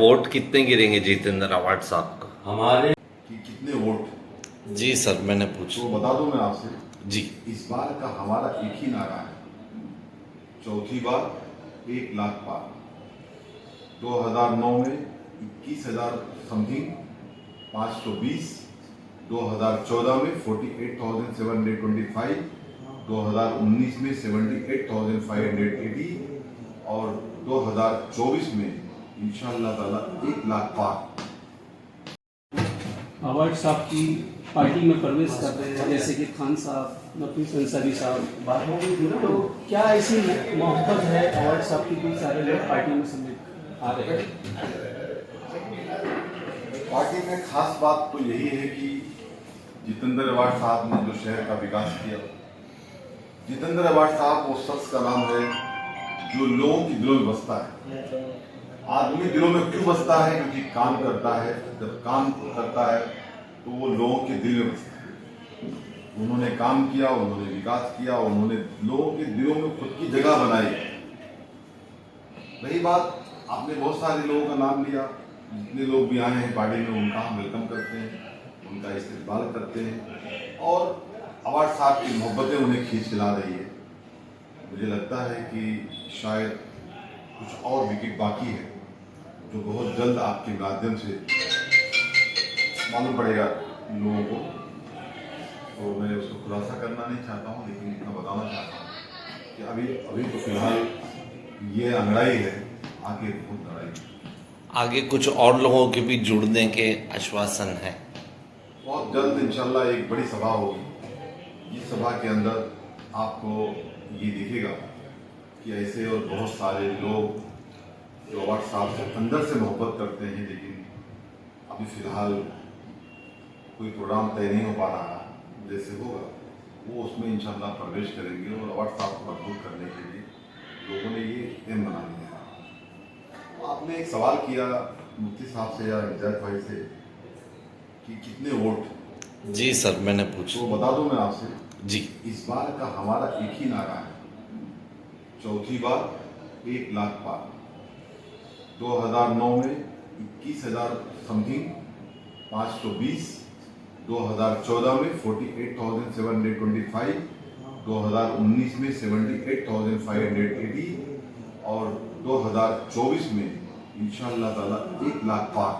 Vote कितने गिरेंगे Jitendra award साहब को? हमारे कि कितने वोट। जी सर, मैंने तो पूछा। बता दूं मैं आपसे, जी इस बार का हमारा एक ही नारा है, चौथी बार 1 लाख पार। 2009 में 21,000 समथिंग 520, 2014 में 48,725, 2019 में 78,580 और 2024 में इंशाअल्लाह ताला 1 लाख पार। अवार्ड साहब की पार्टी में प्रवेश कर रहे हैं, जैसे कि खान साहब, नफीस अंसारी साहब, तो क्या ऐसी मोहब्बत है अवार्ड साहब की कि सारे लोग पार्टी में सम्मिलित आ रहे हैं? पार्टी में खास बात तो यही है कि जितेंद्र अवार्ड साहब ने जो शहर का विकास किया। जितेंद्र अवार्ड साहब वो शख्स का नाम है जो लोगों के दिलों में बसता है। आदमी दिलों में क्यों बसता है? क्योंकि काम करता है। जब काम करता है तो वो लोगों के दिल में बसता है। उन्होंने काम किया, उन्होंने विकास किया, उन्होंने लोगों के दिलों में खुद की जगह बनाई। रही बात, आपने बहुत सारे लोगों का नाम लिया। जितने लोग भी आए हैं पार्टी में उनका हम वेलकम करते हैं, उनका इस्तेमाल करते हैं और अवार्ड साहब की मोहब्बतें उन्हें खींच ला रही है। मुझे लगता है कि शायद कुछ और विकेट बाकी है जो बहुत जल्द आपके माध्यम से मालूम पड़ेगा लोगों को। तो मैं उसको खुलासा करना नहीं चाहता हूँ, लेकिन इतना बताना चाहता हूँ कि अभी तो फिलहाल ये अंगड़ाई है, आगे बहुत लड़ाई है। आगे कुछ और लोगों के भी जुड़ने के आश्वासन है। बहुत जल्द इंशाल्लाह एक बड़ी सभा होगी। इस सभा के अंदर आपको ये दिखेगा कि ऐसे और बहुत सारे लोग जो अवार्ड साहब से अंदर से मोहब्बत करते हैं, लेकिन अभी फिलहाल कोई प्रोग्राम तय नहीं हो पा रहा। जैसे होगा वो उसमें इंशाल्लाह प्रवेश करेंगे और अवार्ड साहब को मजबूत करने के लिए लोगों ने ये एम बना लिया है। आपने एक सवाल किया मुफ्ती साहब से या हिदायत भाई से कि कितने वोट। जी सर, मैंने तो पूछा। बता दूं मैं आपसे, जी इस बार का हमारा एक ही नारा है, चौथी बार 1 लाख पार। 2009 में 21,000 समथिंग 520, 2014 में 48,725, 2019 में 78,580 और 2024 में इंशाअल्लाह ताला 1 लाख पार।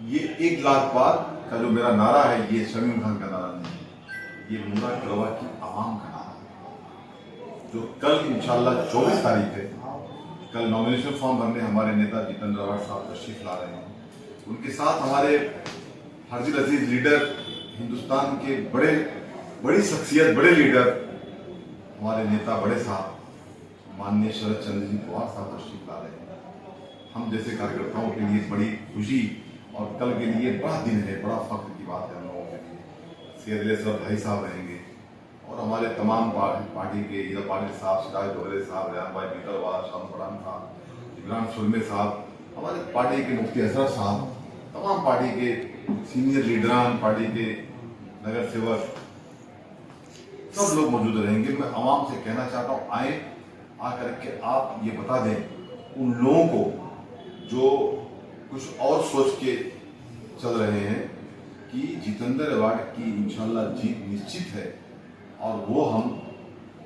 ये 1 लाख पार का जो मेरा नारा है, ये शमीम खान का नारा नहीं है, ये मुंगा कलवा की आवाम का नारा है, जो कल इंशाअल्लाह 24 तारीख है। कल नॉमिनेशन फॉर्म भरने हमारे नेता जितेंद्र अवार्ड साहब तशरीफ ला रहे हैं। उनके साथ हमारे हर्जिल अजीज लीडर, हिंदुस्तान के बड़ी शख्सियत, बड़े लीडर, हमारे नेता बड़े साहब माननीय शरद चंद्र जी पवार साहब तशरीफ ला रहे हैं। हम जैसे कार्यकर्ताओं के लिए बड़ी खुशी और कल के लिए बड़ा दिन है, बड़ा फख्र की बात है हम लोगों के लिए। शेरले सब भाई साहब रहेंगे और हमारे तमाम पार्टी के हीरा पाटिल साहब, सिराज दोहरे साहब, रेहान भाई बीतरवाल, शाम फरान साहब, इमरान सुलमे साहब, हमारे पार्टी के मुफ्ती असरफ साहब, तमाम पार्टी के सीनियर लीडरान, पार्टी के नगर सेवक, सब लोग मौजूद रहेंगे। मैं आवाम से कहना चाहता हूँ, आए आकर के आप ये बता दें उन लोगों को जो कुछ और सोच के चल रहे हैं कि जितेंद्र अवार्ड की इंशाल्लाह जीत निश्चित है और वो हम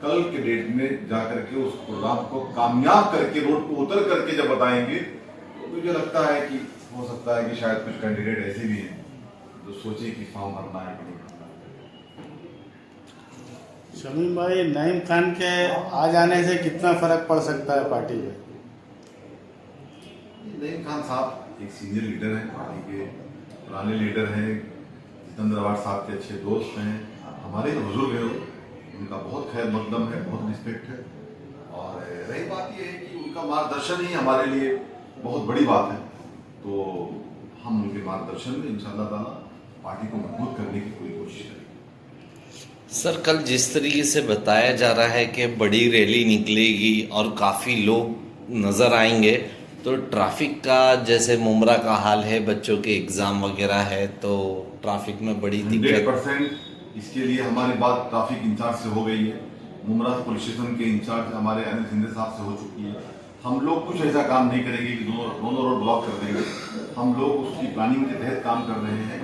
कल के डेट में जाकर के उस प्रोग्राम को कामयाब करके रोड पर उतर करके जब बताएंगे तो मुझे लगता है कि हो सकता है कि शायद कुछ कैंडिडेट ऐसे भी हैं जो सोचे कि फॉर्म भरना है कि नहीं भरना है। शमीम भाई, नईम खान के आ जाने से कितना फर्क पड़ सकता है पार्टी में? नईम खान साहब एक सीनियर लीडर हैं, पार्टी के पुराने लीडर हैं, जितेंद्र अवार्ड साहब के अच्छे दोस्त हैं, हमारे बुजुर्ग हैं, उनका बहुत खैर मकदम है, बहुत रिस्पेक्ट है। और रही बात यह है कि उनका मार्गदर्शन ही हमारे लिए बहुत बड़ी बात है। तो हम उनके मार्गदर्शन में इंशाअल्लाह ताला पार्टी को मजबूत करने की पूरी कोशिश करेंगे। सर, कल जिस तरीके से बताया जा रहा है कि बड़ी रैली निकलेगी और काफ़ी लोग नज़र आएंगे, तो ट्रैफिक का जैसे मुमरा का हाल है, बच्चों के एग्ज़ाम वगैरह है, तो ट्रैफिक में बड़ी दिक्कत। 100% इसके लिए हमारी बात ट्रैफिक इंचार्ज से हो गई है। मुमरा पुलिस स्टेशन के इंचार्ज हमारे अनिल सिंधे साहब से हो चुकी है। हम लोग कुछ ऐसा काम नहीं करेंगे कि दोनों रोड ब्लॉक कर देंगे। हम लोग उसकी प्लानिंग के तहत काम कर रहे हैं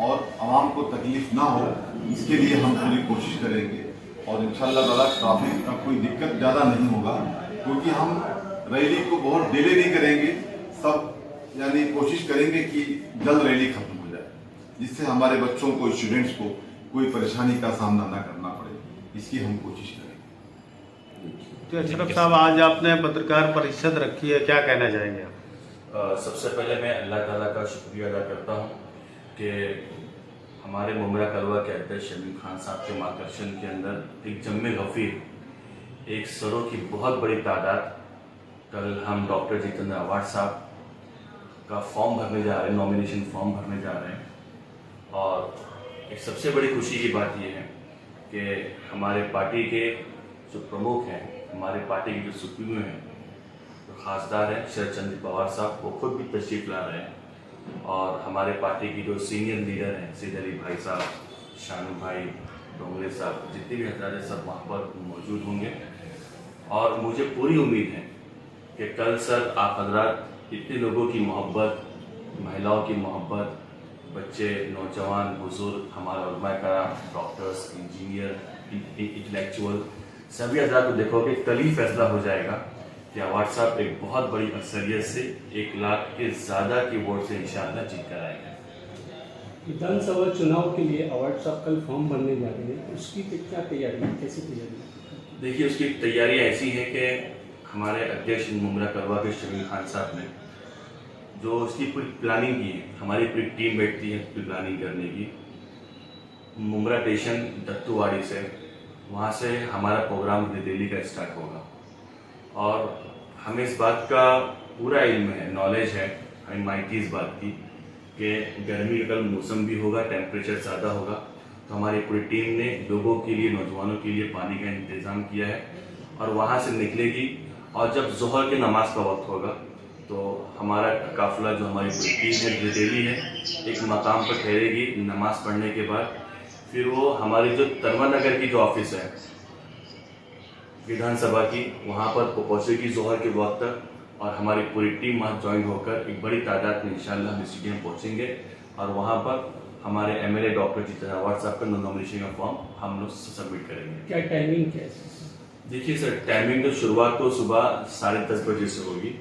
और आवाम को तकलीफ ना हो इसके लिए हम पूरी कोशिश करेंगे और इंशाअल्लाह ताला ट्रैफिक का कोई दिक्कत ज़्यादा नहीं होगा, क्योंकि हम रैली को बहुत डिले नहीं करेंगे। सब यानी कोशिश करेंगे कि जल्द रैली खत्म हो जाए, जिससे हमारे बच्चों को, स्टूडेंट्स को कोई परेशानी का सामना ना करना पड़े, इसकी हम कोशिश करेंगे। तो अशरफ साहब, आज आपने पत्रकार परिषद रखी है, क्या कहना चाहेंगे आप? सबसे पहले मैं अल्लाह ताला का शुक्रिया अदा करता हूँ कि हमारे मुमरा कलवा के अध्यक्ष शमीम खान साहब के मार्गदर्शन के अंदर एक जम्मे गफीर एक सरों की बहुत बड़ी तादाद, कल हम डॉक्टर जितेंद्र अवार्ड साहब का फॉर्म भरने जा रहे हैं, नॉमिनेशन फॉर्म भरने जा रहे हैं। और एक सबसे बड़ी खुशी की बात यह है कि हमारे पार्टी के जो प्रमुख हैं, हमारे पार्टी के जो सुप्रीमो हैं, जो खासदार हैं शरद चंद्र पवार साहब, वो खुद भी तशरीफ ला रहे हैं। और हमारे पार्टी की जो सीनियर लीडर हैं, सैयद अली भाई साहब, शानू भाई, डोंगरे साहब, जितने भी हजरात सब वहाँ पर मौजूद होंगे। और मुझे पूरी उम्मीद है कि कल सर आप हजरात इतने लोगों की मोहब्बत, महिलाओं की मोहब्बत, बच्चे, नौजवान, बुजुर्ग, हमारे उलमा कराम, डॉक्टर्स, इंजीनियर, इंटेलेक्चुअल, सभी हजरात को देखोगे कल ही फैसला हो जाएगा कि अवार्ड साहब एक बहुत बड़ी अक्सरियत से 1 लाख के ज़्यादा की वोट से इंशाअल्लाह जीत कर आएंगे। विधानसभा चुनाव के लिए अवार्ड साहब कल फॉर्म भरने जा रहे हैं, उसकी क्या तैयारी है, कैसी तैयारी है? देखिए, उसकी तैयारियाँ ऐसी हैं कि हमारे अध्यक्ष मुमरा कलवा के शमीम खान साहब ने जो उसकी पूरी प्लानिंग की है, हमारी पूरी टीम बैठती है प्लानिंग करने की। मुमरा स्टेशन दत्तूवाड़ी से, वहाँ से हमारा प्रोग्राम दिल्ली का स्टार्ट होगा। और हमें इस बात का पूरा इल्म है, नॉलेज है, हमें माहिती इस बात की कि गर्मी का कल मौसम भी होगा, टेम्परेचर ज़्यादा होगा। तो हमारी पूरी टीम ने लोगों के लिए, नौजवानों के लिए पानी का इंतज़ाम किया है और वहाँ से निकलेगी। और जब ज़ोहर की नमाज का वक्त होगा तो हमारा काफिला, जो हमारी पूरी टीम है, दिल्ली है, एक मकाम पर ठहरेगी नमाज पढ़ने के बाद। फिर वो हमारी जो तरवा नगर की जो ऑफिस है विधानसभा की, वहाँ पर पहुँचेगी ज़ोहर के वक्त तक। और हमारी पूरी टीम वहाँ ज्वाइन होकर एक बड़ी तादाद में इंशाअल्लाह हम स्टेडियम पहुँचेंगे और वहाँ पर हमारे एमएलए डॉक्टर जितेंद्र अवार्ड साहब का नॉमिनेशन का फॉर्म हम लोग सबमिट करेंगे। क्या टाइमिंग क्या है? देखिए सर, टाइमिंग तो शुरुआत तो सुबह 10:30 बजे से होगी,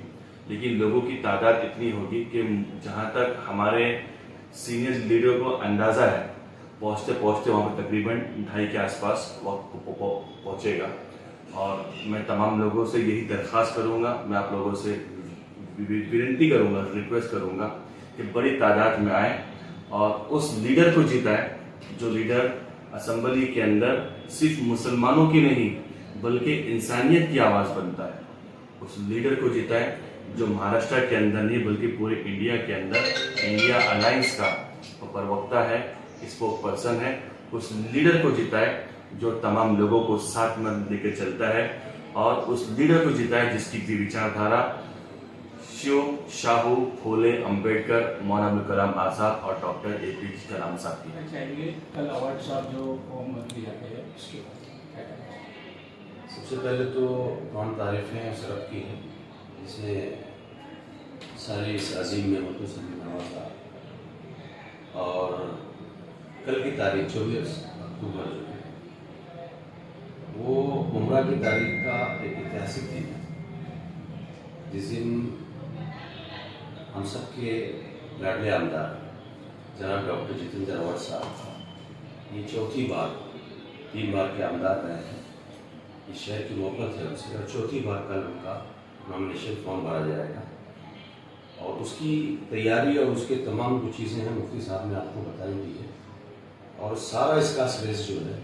लेकिन लोगों की तादाद इतनी होगी कि जहाँ तक हमारे सीनियर लीडर को अंदाज़ा है, पहुँचते पहुँचते वहाँ पर तकरीबन 2:30 के आसपास वक्त पहुँचेगा। और मैं तमाम लोगों से यही दरख्वास्त करूँगा, मैं आप लोगों से विनती करूँगा, रिक्वेस्ट करूँगा कि बड़ी तादाद में आए और उस लीडर को जिताएं जो लीडर असम्बली के अंदर सिर्फ मुसलमानों की नहीं बल्कि इंसानियत की आवाज़ बनता है। उस लीडर को जिताएं जो महाराष्ट्र के अंदर नहीं बल्कि पूरे इंडिया के अंदर इंडिया अलायंस का प्रवक्ता है, स्पोक पर्सन है। उस लीडर को जिताएं जो तमाम लोगों को साथ में लेकर चलता है और उस लीडर को जिताएं जिसकी विचारधारा शिव, शाहू, फूले, अंबेडकर, मौलाना अबुल कलाम आज़ाद और डॉक्टर APJ कलाम साहब की। चाहिए कल अवार्ड साहब जो फॉर्म भर दिया गया है उसके बाद सबसे पहले तो कौन तारीफ़ें शरफ की हैं, जिसने सारे इस अजीम में होते समय नवाजा। और कल की तारीख 24 अक्टूबर जो है वो मुमरा की तारीख का एक ऐतिहासिक दिन है, जिस दिन हम सब के लाडले आमदार जनाब डॉक्टर जितेंद्र अवार्ड साहब ये 3 बार के आमदार रहे हैं। इस शहर की मोहब्बत है उनसे, और 4थी बार कल उनका नॉमिनेशन फॉर्म भरा जाएगा। और उसकी तैयारी और उसके तमाम जो चीज़ें हैं मुफ्ती साहब ने आपको बताई दी है। और सारा इसका श्रेष्ठ जो है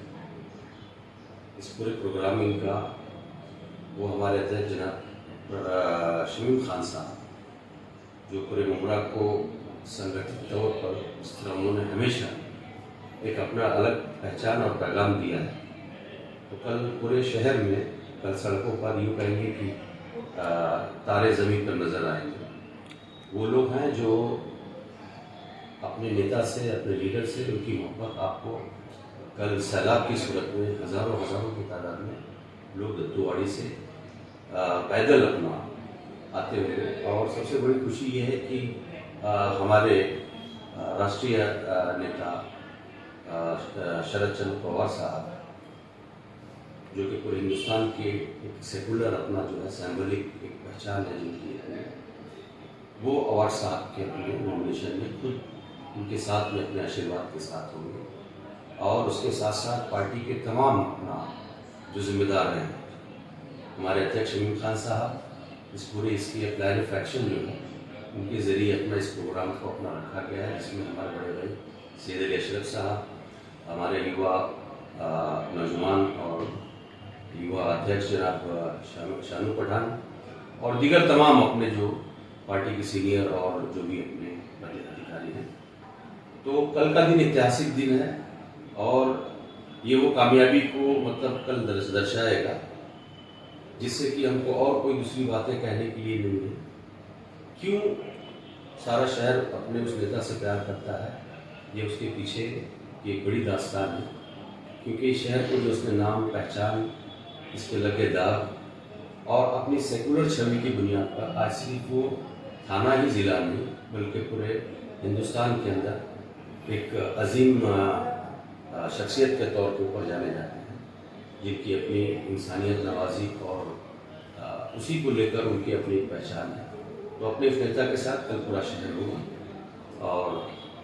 इस पूरे प्रोग्रामिंग का वो हमारे अध्यक्ष जनाब शमीम खान साहब, जो पूरे मुमरा को संगठित तौर पर इस तरह उन्होंने हमेशा एक अपना अलग पहचान और पैगाम दिया है। तो कल पूरे शहर में, कल सड़कों पर यूँ कहेंगे कि तारे ज़मीन पर नज़र आएंगे। वो लोग हैं जो अपने नेता से, अपने लीडर से उनकी मोहब्बत आपको कल सैलाब की सूरत में हज़ारों की तादाद में लोग दत्तूवाड़ी से पैदल अपना आते हुए। और सबसे बड़ी खुशी ये है कि हमारे राष्ट्रीय नेता शरद चंद्र पवार साहब, जो कि पूरे हिंदुस्तान के एक सेकुलर अपना जो है सिंबॉलिक एक पहचान है जिनकी, वो अवार्ड साहब के अपने नॉमिनेशन में खुद उनके साथ में अपने आशीर्वाद के साथ होंगे। और उसके साथ साथ पार्टी के तमाम अपना जो जिम्मेदार हैं, हमारे अध्यक्ष शमीम खान साहब, इस पूरे इसकी प्लान ऑफ एक्शन जो है उनके ज़रिए अपना इस प्रोग्राम को अपना रखा गया है, जिसमें हमारे बड़े भाई सैयद अली अशरफ साहब, हमारे युवा नौजवान और युवा अध्यक्ष जनाब शानू पठान और दीगर तमाम अपने जो पार्टी के सीनियर और जो भी अपने बड़े अधिकारी हैं। तो कल का दिन ऐतिहासिक दिन है और ये वो कामयाबी को मतलब कल दर्शाएगा, जिससे कि हमको और कोई दूसरी बातें कहने के लिए नहीं है। क्यों सारा शहर अपने उस नेता से प्यार करता है, ये उसके पीछे एक बड़ी दास्तान है। क्योंकि इस शहर को जो उसने नाम, पहचान, इसके लगे दाग और अपनी सेकुलर छवि की बुनियाद पर आज सिर्फ वो थाना ही ज़िला नहीं बल्कि पूरे हिंदुस्तान के अंदर एक अजीम शख्सियत के तौर के ऊपर जाने जाते हैं, जिनकी अपनी इंसानियत नवाजी और उसी को लेकर उनकी अपनी एक पहचान है। तो अपने इस नेता के साथ कल पूरा शहर होगा और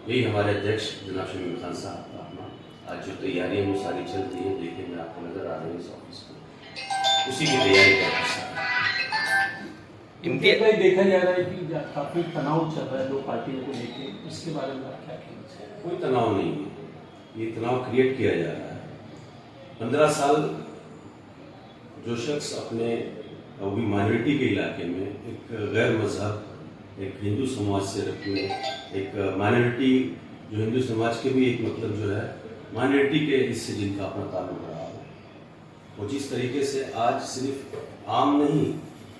यही हमारे अध्यक्ष जनाब शमीम खान साहब का अपना आज जो तैयारियाँ वो सारी चल रही है, देखिए मैं आपको नज़र आ रही है इस ऑफिस को, उसी की तैयारी कर रहा है। इनके देखा जा रहा है कि काफ़ी तनाव चल रहा है दो पार्टियों को लेके, इसके बारे में आप क्या कहना चाहिए? कोई तनाव नहीं है, ये तनाव क्रिएट किया जा रहा है। 15 साल जो शख्स अपने वो भी माइनॉरिटी के इलाके में एक गैर मजहब, एक हिंदू समाज से रखने, एक माइनॉरिटी जो हिंदू समाज के भी एक मतलब जो है माइनॉरिटी के इससे जिनका अपना ताल्लुक रहा हो, वो जिस तरीके से आज सिर्फ आम नहीं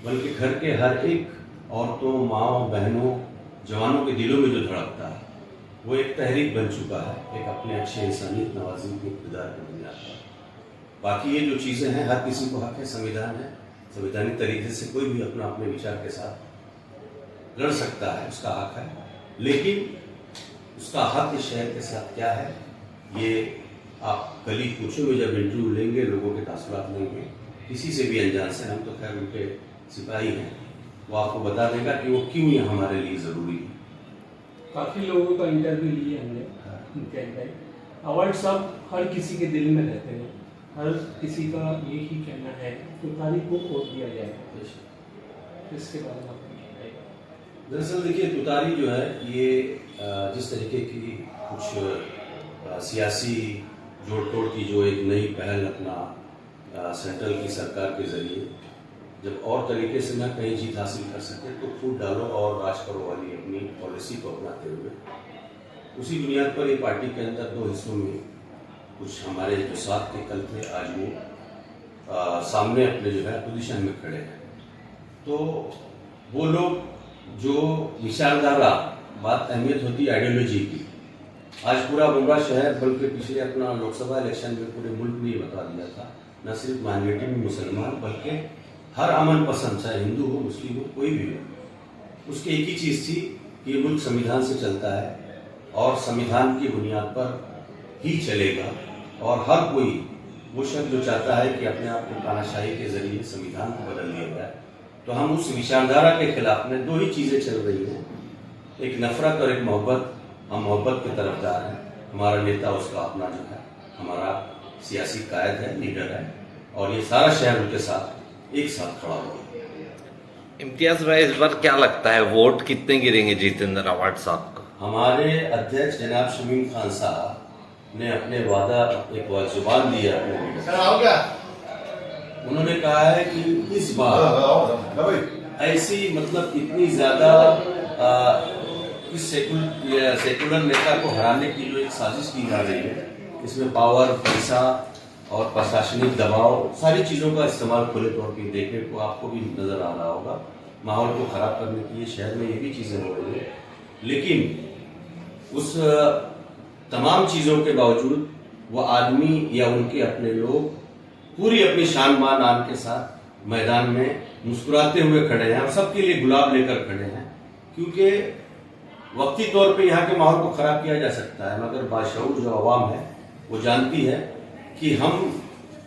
बल्कि घर के हर एक औरतों, माँओं, बहनों, जवानों के दिलों में जो धड़कता है, वो एक तहरीक बन चुका है, एक अपने अच्छे इंसानियत नवाजी के किरदार के बुनियाद पर। बाकी ये जो चीज़ें हैं हर किसी को हक है, संविधान है, संवैधानिक तरीके से कोई भी अपना अपने विचार के साथ लड़ सकता है, उसका हक है। लेकिन उसका हक इस शहर के साथ क्या है, ये आप कल ही पूछोगे जब इंटरव्यू लेंगे, लोगों के तासुरात लेंगे, किसी से भी अनजान से, हम तो खैर उनके सिपाही हैं, वो आपको बता देगा कि वो क्यों ये हमारे लिए ज़रूरी है। काफ़ी लोगों का इंटरव्यू लिए हमने उनके अंदर। अवार्ड साहब हर किसी के दिल में रहते हैं, हर किसी का ये ही कहना है तो तारीख को वोट दिया जाएगा, इसके बारे में आपको क्या कहेगा? दरअसल देखिए, तुतारी जो है ये जिस तरीके की कुछ सियासी जोड़ तोड़ की जो एक नई पहल अपना सेंट्रल की सरकार के ज़रिए जब और तरीके से ना कहीं जीत हासिल कर सके तो फूट डालो और राज करो वाली अपनी पॉलिसी को अपनाते हुए उसी बुनियाद पर ये पार्टी के अंदर दो हिस्सों में कुछ हमारे जो साथ के कल थे आज वो सामने अपने जो है पोजीशन में खड़े हैं। तो वो लोग जो विचारधारा, बात अहमियत होती है आइडियोलॉजी की, आज पूरा बुमरा शहर बल्कि पिछले अपना लोकसभा इलेक्शन में पूरे मुल्क में ये बता दिया था, न सिर्फ माइनॉरिटी में मुसलमान बल्कि हर अमन पसंद, चाहे हिंदू हो, मुस्लिम हो, कोई भी हो, उसकी एक ही चीज़ थी कि ये मुल्क संविधान से चलता है और संविधान की बुनियाद पर ही चलेगा और हर कोई वो शख्स जो चाहता है कि अपने आप को तानाशाही के जरिए संविधान को बदल दिया जाए, तो हम उस विचारधारा के खिलाफ में दो ही चीज़ें चल रही हैं, एक नफरत और एक मोहब्बत। हम मोहब्बत के तरफदार हैं, हमारा नेता उसका अपना जो है हमारा सियासी कायद है, लीडर है और ये सारा शहर उनके साथ एक साथ खड़ा हुआ। इम्तियाज भाई, इस बार क्या लगता है वोट कितने गिरेंगे जितेंद्र अवार्ड साहब को? हमारे अध्यक्ष जनाब शमीम खान साहब ने अपने वादा एक जुबान दिया अपने लीडर, उन्होंने कहा है कि इस बार ऐसी मतलब इतनी ज्यादा इस सेकुलर नेता को हराने की जो एक साजिश की जा रही है, इसमें पावर, पैसा और प्रशासनिक दबाव, सारी चीज़ों का इस्तेमाल खुले तौर पर देखने को आपको भी नज़र आ रहा होगा। माहौल को ख़राब करने के लिए शहर में ये भी चीज़ें हो रही हैं, लेकिन उस तमाम चीज़ों के बावजूद वो आदमी या उनके अपने लोग पूरी अपनी शान मान आन के साथ मैदान में मुस्कुराते हुए खड़े हैं और सबके लिए गुलाब लेकर खड़े हैं, क्योंकि वक्ती तौर पे यहाँ के माहौल को खराब किया जा सकता है, मगर बाशऊर जो अवाम है वो जानती है कि हम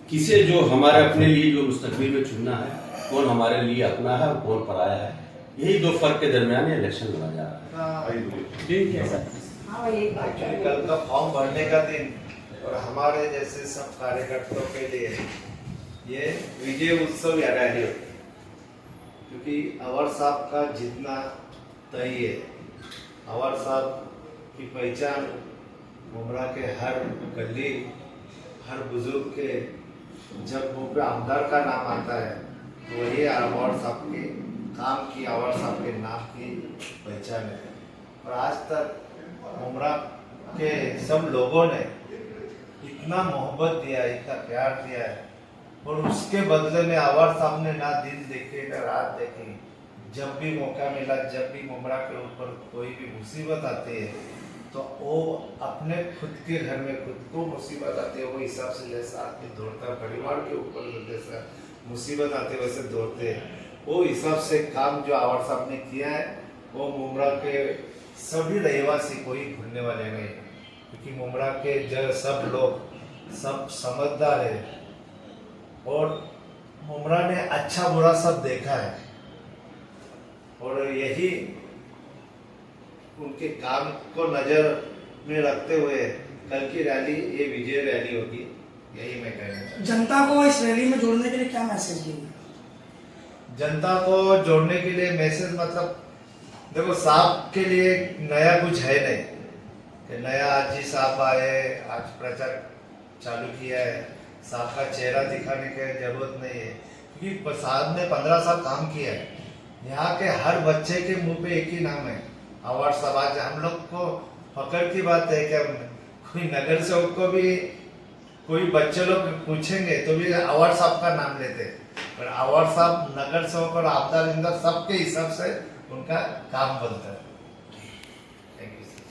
किसे जो हमारे अपने लिए जो मुस्तकबिल में चुनना है, कौन हमारे लिए अपना है और कौन पराया है। यही दो फर्क के दरमियान ये इलेक्शन लड़ा जा रहा है। ठीक है सर। एक्चुअली कल का फॉर्म भरने का दिन और हमारे जैसे सब कार्यकर्ताओं के लिए ये विजय उत्सव या रैली होती है, क्योंकि अवर साहब का जीतना तय है। अवर साहब की पहचान मुमरा के हर गली, हर बुजुर्ग के जब मुंह पे आमदार का नाम आता है तो वही अवर साहब के काम की, अवर साहब के नाम की पहचान है। और आज तक मुमरा के सब लोगों ने इतना मोहब्बत दिया, इतना प्यार दिया है, और उसके बदले में अवर साहब ने ना दिन देखे ना रात देखी। जब भी मौका मिला, जब भी मुमरा के ऊपर कोई भी मुसीबत आती है तो वो अपने खुद के घर में खुद को मुसीबत आती है वो हिसाब से जैसा आदमी दौड़ता है, परिवार के ऊपर जैसा मुसीबत आती है वैसे दौड़ते हैं, वो हिसाब से काम जो अवर साहब ने किया है वो मुमरा के सभी रहवासी कोई भूलने वाले नहीं, क्योंकि मुमरा के जो सब लोग सब समझदार है और मुमरा ने अच्छा बुरा सब देखा है, और यही उनके काम को नजर में रखते हुए कल की रैली ये विजय रैली होगी, यही मैं कहना चाहता हूँ। जनता को इस रैली में जोड़ने के लिए क्या मैसेज देंगे? जनता को जोड़ने के लिए मैसेज मतलब देखो, साहब के लिए नया कुछ है नहीं कि नया आज ही साहब आए, आज प्रचार चालू किया है, साहब का चेहरा दिखाने की जरूरत नहीं है, क्योंकि साहब ने 15 साल काम किया है। यहाँ के हर बच्चे के मुंह पे एक ही नाम है, अवर साहब। आज हम लोग को फख्र की बात है कि कोई नगर सेवक को भी कोई बच्चे लोग पूछेंगे तो भी अवर साहब का नाम लेते हैं, पर अवर साहब नगर सेवक और आपदा सबके हिसाब से उनका काम बनता है।